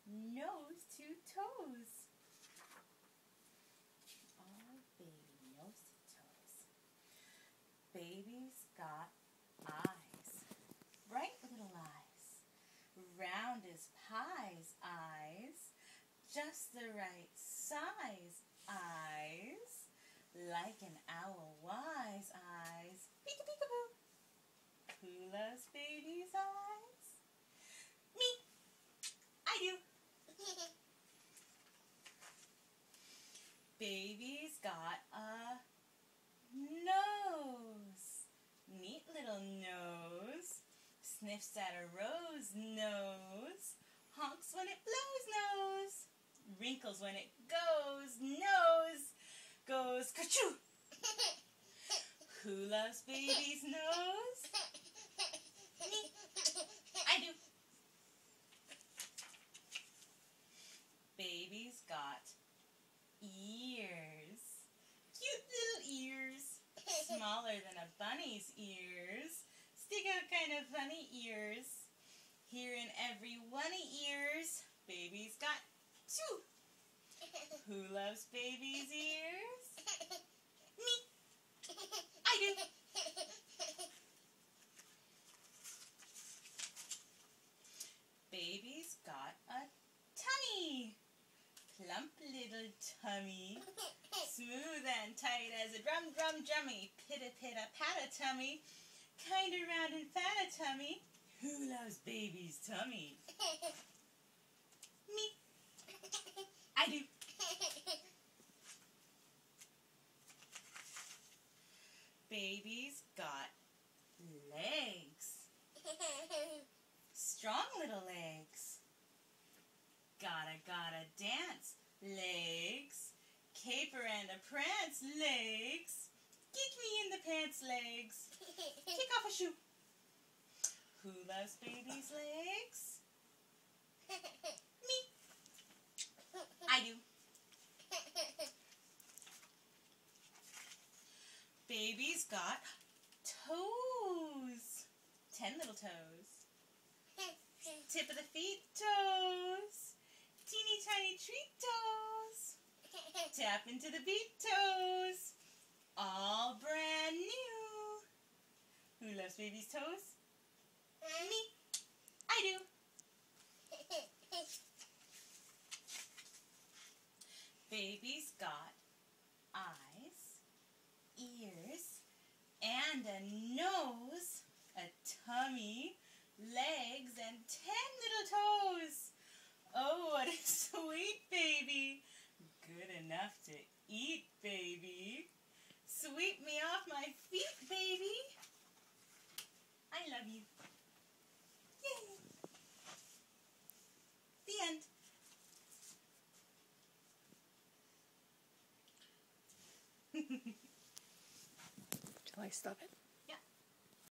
nose to toes. All baby nose to toes. Baby's got eyes, bright little eyes, round as pie's eyes, just the right size eyes, like an owl wise eyes, peek-a-peek-a-boo. Who loves baby's eyes? Me! I do! Baby's got a nose. Neat little nose. Sniffs at a rose nose. Honks when it blows nose. Wrinkles when it goes nose. Goes ka-choo! Who loves baby's nose? Me. I do. Baby's got ears. Cute little ears. Smaller than a bunny's ears. Stick out kind of funny ears. Here in every one of ears, baby's got two. Who loves baby's ears? Me. I do. Baby's got a tummy. Plump little tummy. Smooth and tight as a drum drum drummy. Pitta pitta patta tummy. Kinda round and fat a tummy. Who loves baby's tummy? Me. I do. Baby's got legs. Strong little legs. Gotta dance. Legs. Caper and a prance. Legs. Kick me in the pants. Legs. Kick off a shoe. Who loves baby's legs? Me. I do. Baby's got toes. 10 little toes. Tip of the feet toes. Teeny tiny treat toes. Tap into the beat toes. All brand new. Who loves baby's toes? Me. I do. Baby's got eyes, ears, and a nose, a tummy, legs, and 10 little toes. Oh, what a sweet baby. Good enough to eat, baby. Sweep me off my feet, baby. I love you. Yay. The end. Shall I stop it?